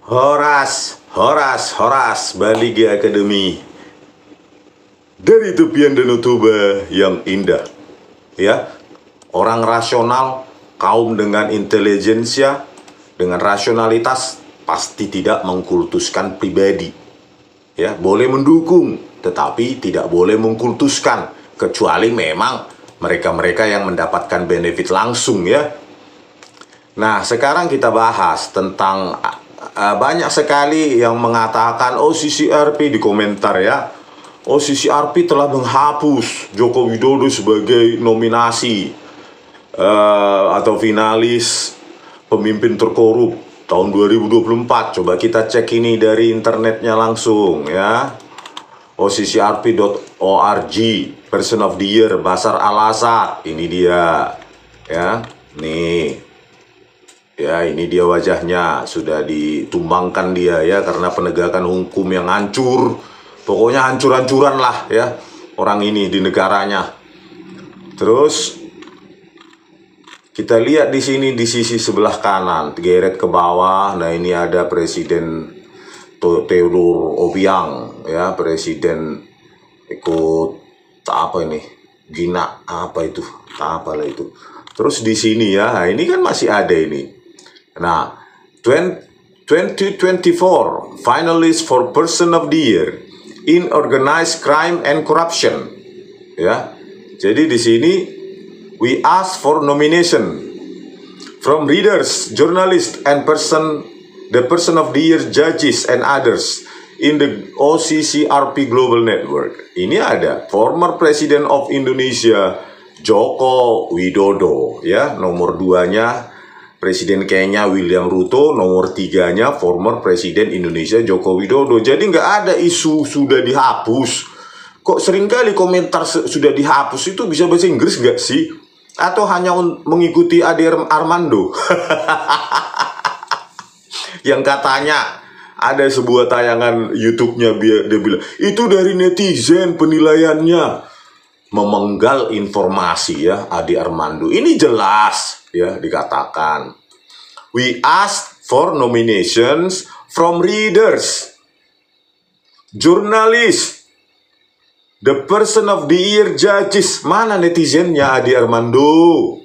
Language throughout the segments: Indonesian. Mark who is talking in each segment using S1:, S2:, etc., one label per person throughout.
S1: Horas, Baligi Academy dari tepian Danau Toba yang indah. Ya, orang rasional, kaum dengan intelijensia, dengan rasionalitas pasti tidak mengkultuskan pribadi. Ya, boleh mendukung, tetapi tidak boleh mengkultuskan, kecuali memang mereka-mereka yang mendapatkan benefit langsung ya. Nah, sekarang kita bahas tentang banyak sekali yang mengatakan CCRP di komentar ya. CCRP telah menghapus Joko Widodo sebagai nominasi atau finalis pemimpin terkorup tahun 2024. Coba kita cek ini dari internetnya langsung ya. OCCRP.org, Person of the Year, Bashar al-Assad. Ini dia ya. Nih. Ya, ini dia wajahnya, sudah ditumbangkan dia ya, karena penegakan hukum yang hancur. Pokoknya hancur-hancuran lah ya, orang ini di negaranya. Terus, kita lihat di sini, di sisi sebelah kanan, geret ke bawah. Nah, ini ada Presiden Theodore Obiang ya, Presiden ikut, apa ini, Gina, apa itu, apalah itu. Terus di sini ya, nah ini kan masih ada ini. Nah, 2024 finalist for Person of the Year in Organized Crime and Corruption. Ya, jadi di sini we ask for nomination from readers, journalists, and the Person of the Year judges and others in the OCCRP Global Network. Ini ada former President of Indonesia Joko Widodo ya, nomor 2-nya Presiden Kenya William Ruto, nomor 3-nya former Presiden Indonesia Joko Widodo. Jadi nggak ada isu sudah dihapus. Kok seringkali komentar sudah dihapus itu bisa bahasa Inggris nggak sih? Atau hanya mengikuti Ade Armando? Yang katanya ada sebuah tayangan YouTube-nya, dia bilang, itu dari netizen penilaiannya. Memenggal informasi ya, Ade Armando. Ini jelas ya dikatakan. We ask for nominations from readers, journalists, the Person of the Year judges. Mana netizennya Ade Armando?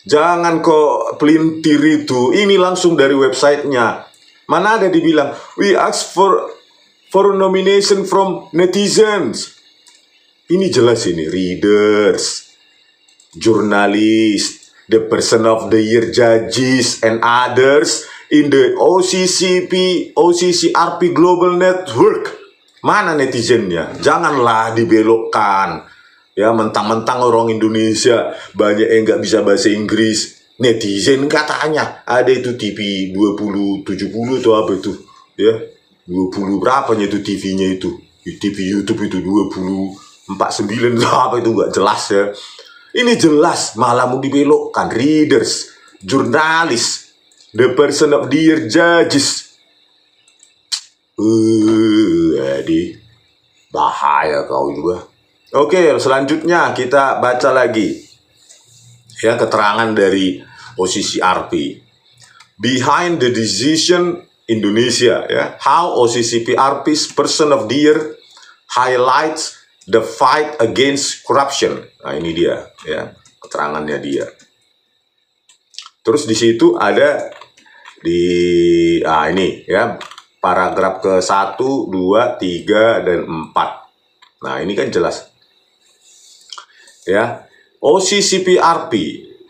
S1: Jangan kok pelintir itu. Ini langsung dari websitenya. Mana ada dibilang we ask for nomination from netizens. Ini jelas ini, readers, jurnalis, the Person of the Year judges and others in the OCCRP Global Network. Mana netizennya? Janganlah dibelokkan. Ya, mentang-mentang orang Indonesia banyak yang nggak bisa bahasa Inggris. Netizen katanya. Ada itu TV 2070 atau apa itu? Ya, 20 berapanya itu TV-nya itu? TV YouTube itu 2049 apa itu nggak jelas ya. Ini jelas malah mau dibelokkan. Readers, jurnalis, the Person of the Year judges. Jadi bahaya kau juga. Oke, selanjutnya kita baca lagi ya keterangan dari OCCRP. Behind the decision Indonesia ya, how OCCRP's Person of the Year highlights the fight against corruption. Nah, ini dia ya, keterangannya dia. Terus di situ ada ini ya, paragraf ke 1, 2, 3 dan 4. Nah, ini kan jelas. Ya. OCCRP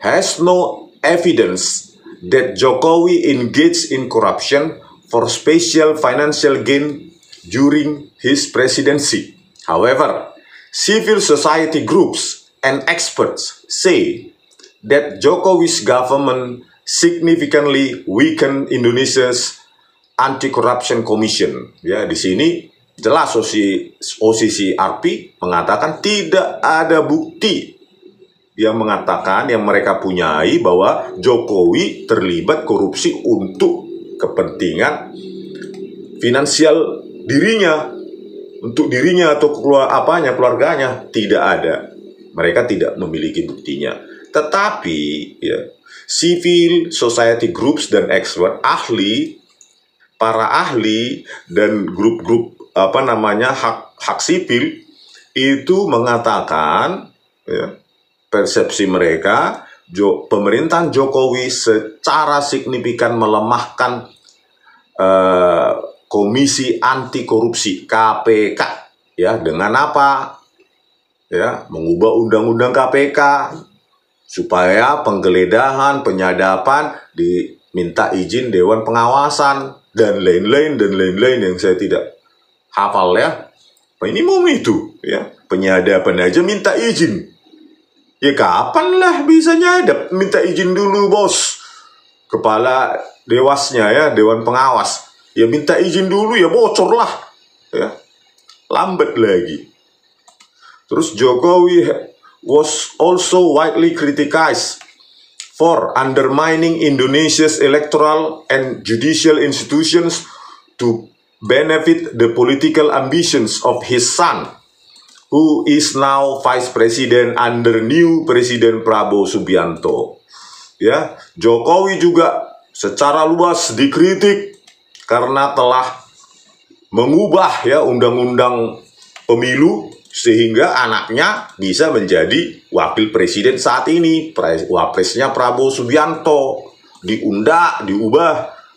S1: has no evidence that Jokowi engaged in corruption for special financial gain during his presidency. However, civil society groups and experts say that Jokowi's government significantly weakened Indonesia's Anti-Corruption Commission. Ya, di sini jelas OCCRP mengatakan tidak ada bukti yang mengatakan yang mereka punyai bahwa Jokowi terlibat korupsi untuk kepentingan finansial dirinya. Untuk dirinya atau keluarganya tidak ada. Mereka tidak memiliki buktinya. Tetapi ya, civil society groups dan expert ahli para ahli dan grup-grup hak sipil itu mengatakan, ya, persepsi mereka pemerintahan Jokowi secara signifikan melemahkan Komisi Anti Korupsi KPK, ya, dengan apa? Ya, mengubah undang-undang KPK supaya penggeledahan, penyadapan diminta izin Dewan Pengawasan dan lain-lain yang saya tidak hafal, ya. Minimum itu, ya, penyadapan aja minta izin. Ya kapan lah bisa nyadap, minta izin dulu bos. Kepala dewasnya, ya, Dewan Pengawas, ya minta izin dulu, ya bocor lah, ya, lambat lagi. Terus Jokowi was also widely criticized for undermining Indonesia's electoral and judicial institutions to benefit the political ambitions of his son, who is now vice president under new Presiden Prabowo Subianto. Ya, Jokowi juga secara luas dikritik karena telah mengubah, ya, undang-undang pemilu sehingga anaknya bisa menjadi wakil presiden saat ini. Wapresnya Prabowo Subianto diubah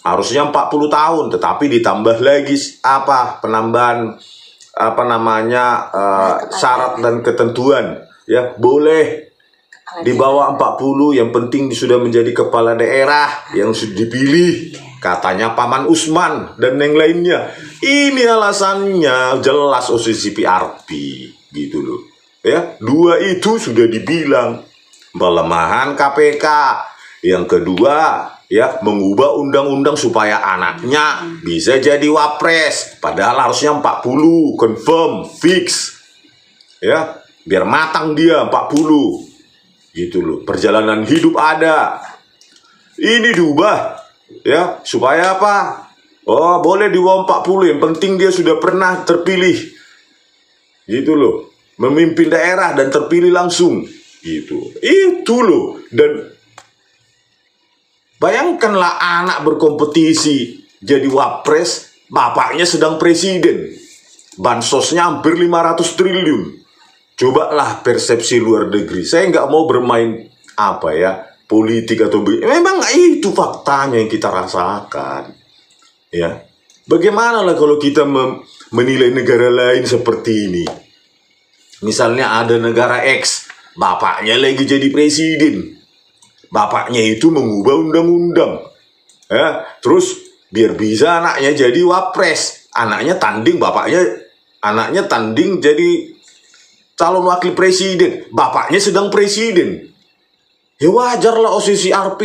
S1: harusnya 40 tahun, tetapi ditambah lagi penambahan syarat dan ketentuan, ya, boleh di bawah 40, yang penting sudah menjadi kepala daerah yang sudah dipilih, katanya Paman Usman dan yang lainnya. Ini alasannya jelas OCCPRP, gitu loh, ya. Dua itu sudah dibilang pelemahan KPK, yang kedua, ya, mengubah undang-undang supaya anaknya bisa jadi wapres, padahal harusnya 40, confirm, fix, ya, biar matang dia 40, gitu loh. Perjalanan hidup ada, ini diubah, ya, supaya apa? Oh, boleh di bawah 40, yang penting dia sudah pernah terpilih, gitu loh, memimpin daerah dan terpilih langsung, gitu. Itu loh. Dan bayangkanlah anak berkompetisi jadi wapres, bapaknya sedang presiden, bansosnya hampir 500 triliun. Cobalah persepsi luar negeri. Saya nggak mau bermain politik atau memang itu faktanya yang kita rasakan, ya. Bagaimana lah kalau kita menilai negara lain seperti ini? Misalnya ada negara X, bapaknya lagi jadi presiden, bapaknya itu mengubah undang-undang, ya, terus biar bisa anaknya jadi wapres, anaknya tanding jadi calon wakil presiden, bapaknya sedang presiden. Ya wajarlah OCCRP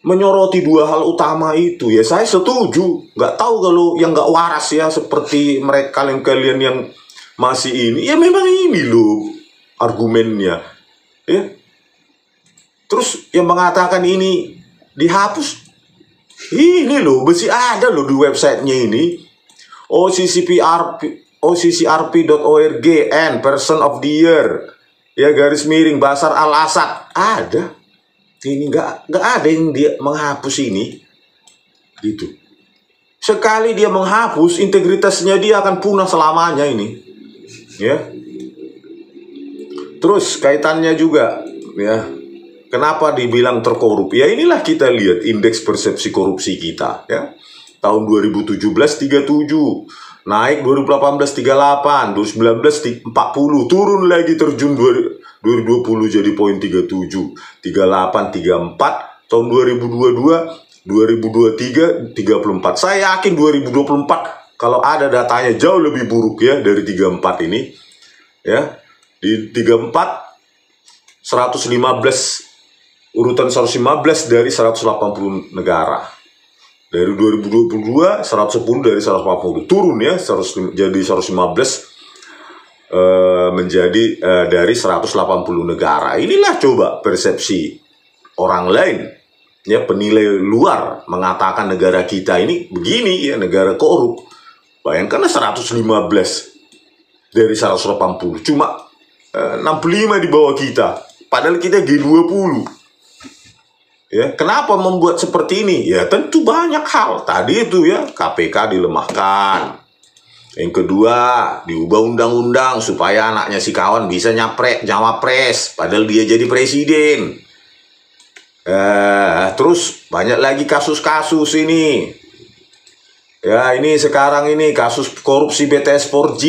S1: menyoroti dua hal utama itu, ya. Saya setuju. Nggak tahu kalau yang nggak waras, ya, seperti mereka kalian yang masih ini, ya memang ini loh argumennya, ya. Terus yang mengatakan ini dihapus, ini loh, masih ada loh di websitenya ini, OCCRP.org and Person of the Year, ya, _ Bashar al-Assad, ada. Ini nggak ada yang dia menghapus ini, gitu. Sekali dia menghapus, integritasnya dia akan punah selamanya ini, ya. Terus kaitannya juga, ya, kenapa dibilang terkorup? Ya inilah kita lihat indeks persepsi korupsi kita, ya. Tahun 2017 37, naik 2018 38, 2019 40, turun lagi, terjun 2020 jadi poin 37, 38, 34, tahun 2022, 2023, 34. Saya yakin 2024 kalau ada datanya jauh lebih buruk, ya, dari 34 ini, ya. Di 34 115, urutan 115 dari 180 negara. Dari 2022 110 dari 140, turun, ya, jadi 115 menjadi dari 180 negara. Inilah coba persepsi orang lain, ya, penilai luar mengatakan negara kita ini begini, ya, negara korup. Bayangkanlah 115 dari 180, cuma 65 di bawah kita, padahal kita G20. Ya, kenapa membuat seperti ini? Ya tentu banyak hal. Tadi itu ya, KPK dilemahkan. Yang kedua, diubah undang-undang supaya anaknya si kawan bisa nyawapres, padahal dia jadi presiden. Terus banyak lagi kasus-kasus ini. Ya, ini sekarang ini kasus korupsi BTS 4G.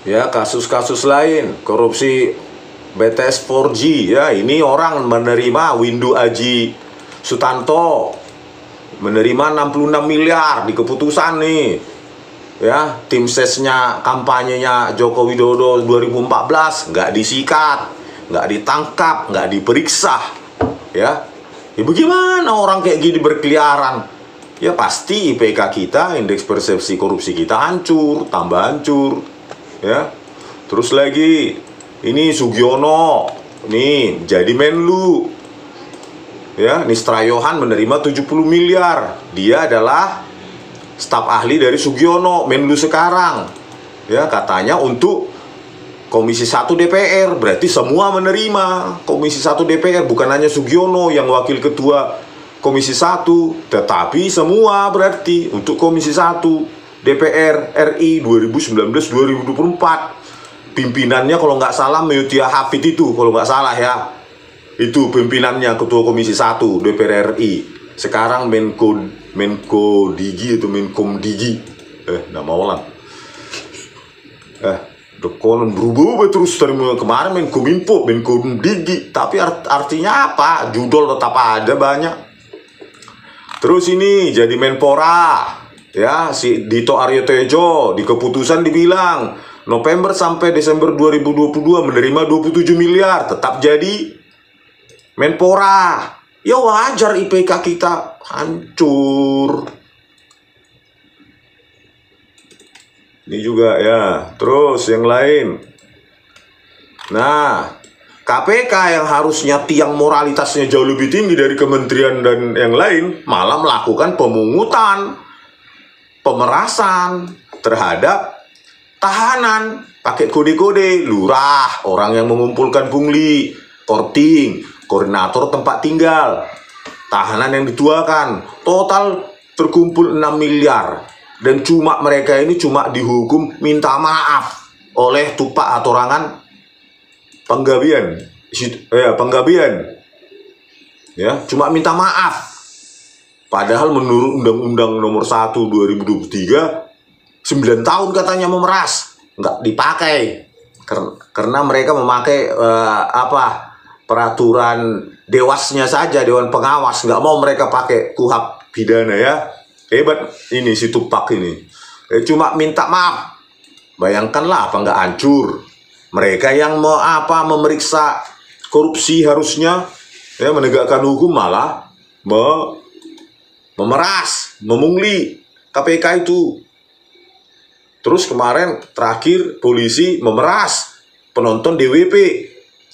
S1: Ya, kasus-kasus lain, korupsi BTS 4G. Ya, ini orang menerima Windu Aji Sutanto menerima 66 miliar di keputusan nih. Ya, tim sesnya kampanyenya Joko Widodo 2014 nggak disikat, nggak ditangkap, nggak diperiksa. Ya, bagaimana orang kayak gini berkeliaran? Ya pasti IPK kita, indeks persepsi korupsi kita hancur, tambah hancur. Ya, terus lagi ini Sugiono, nih jadi Menlu. Ya, Nistra Yohan menerima 70 miliar. Dia adalah staf ahli dari Sugiono, Menlu sekarang. Ya, katanya untuk Komisi 1 DPR. Berarti semua menerima Komisi 1 DPR, bukan hanya Sugiono yang wakil ketua Komisi 1, tetapi semua berarti untuk Komisi 1 DPR RI 2019-2024. Pimpinannya kalau nggak salah Mutia Hafid itu, kalau nggak salah ya. Itu pimpinannya ketua Komisi 1 DPR RI. Sekarang Menko Digi itu Menkom Digi. Nama orang. Dekonan berubah terus dari kemarin Menkominfo, Menkom Digi. Tapi artinya apa? Judul tetap ada banyak. Terus ini jadi Menpora. Ya, si Dito Aryo Tejo di keputusan dibilang November sampai Desember 2022 menerima 27 miliar, tetap jadi Menpora. Ya wajar IPK kita hancur. Ini juga ya. Terus yang lain. Nah, KPK yang harusnya tiang moralitasnya jauh lebih tinggi dari kementerian dan yang lain malah melakukan pemungutan, pemerasan terhadap tahanan pakai kode-kode lurah, orang yang mengumpulkan pungli, korting, koordinator tempat tinggal, tahanan yang dituakan, total terkumpul 6 miliar. Dan cuma mereka ini cuma dihukum minta maaf oleh tupak atorangan penggabian. Ya, cuma minta maaf. Padahal menurut Undang-Undang Nomor 1 2023 9 tahun katanya memeras, nggak dipakai karena mereka memakai peraturan dewasnya saja, Dewan Pengawas, nggak mau mereka pakai KUHP pidana ya. Hebat ini si Tupak ini. Cuma minta maaf. Bayangkanlah apa nggak hancur. Mereka yang memeriksa korupsi harusnya ya menegakkan hukum malah memeras, memungli KPK itu. Terus kemarin terakhir polisi memeras penonton DWP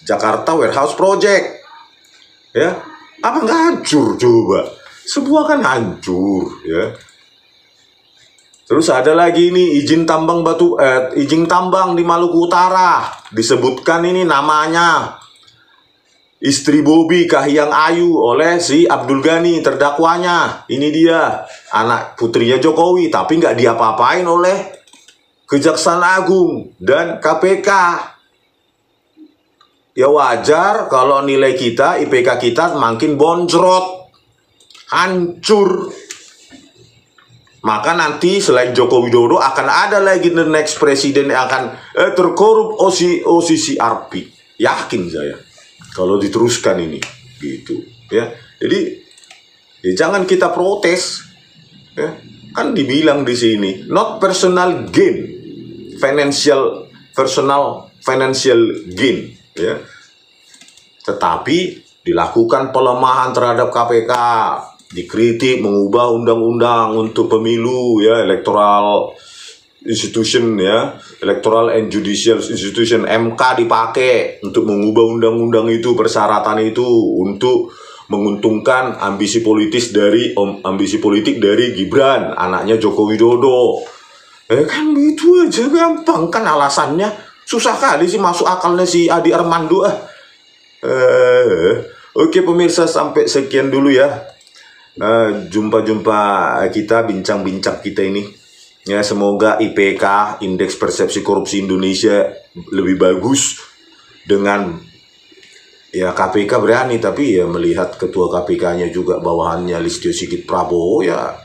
S1: Jakarta Warehouse Project. Ya, apa nggak hancur coba? Sebuah kan hancur ya. Terus ada lagi ini izin tambang izin tambang di Maluku Utara. Disebutkan ini namanya istri Bobi Kahiyang Ayu oleh si Abdul Ghani terdakwanya. Ini dia anak putrinya Jokowi, tapi nggak diapa-apain oleh Kejaksaan Agung dan KPK. Ya wajar kalau nilai kita, IPK kita makin bonjrot, hancur. Maka nanti selain Joko Widodo akan ada lagi the next presiden yang akan terkorup OCCRP. Yakin saya kalau diteruskan ini gitu ya. Jadi ya jangan kita protes ya. Kan dibilang di sini not personal gain, personal financial gain ya. Tetapi dilakukan pelemahan terhadap KPK, dikritik mengubah undang-undang untuk pemilu ya, electoral institution ya, electoral and judicial institution, MK dipakai untuk mengubah undang-undang itu, persyaratan itu untuk menguntungkan ambisi politik dari Gibran, anaknya Joko Widodo. Kan gitu aja gampang kan alasannya. Susah kali sih masuk akalnya si Adi Armando. Oke pemirsa, sampai sekian dulu ya. Jumpa-jumpa kita, bincang-bincang kita ini. Ya, semoga IPK, Indeks Persepsi Korupsi Indonesia, lebih bagus dengan ya KPK berani, tapi ya melihat ketua KPK-nya juga bawahannya Listio Sigit Prabowo, ya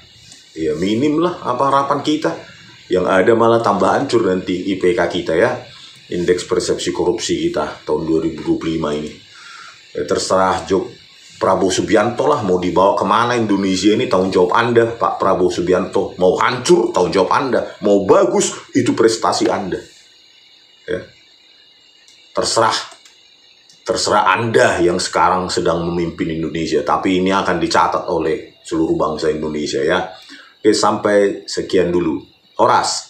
S1: minim lah apa harapan kita. Yang ada malah tambah hancur nanti IPK kita ya, Indeks Persepsi Korupsi kita tahun 2025 ini. Ya, terserah Prabowo Subianto lah, mau dibawa kemana Indonesia ini, tanggung jawab Anda Pak Prabowo Subianto. Mau hancur, tanggung jawab Anda. Mau bagus, itu prestasi Anda ya. Terserah Anda yang sekarang sedang memimpin Indonesia, tapi ini akan dicatat oleh seluruh bangsa Indonesia ya. Oke, sampai sekian dulu. Horas.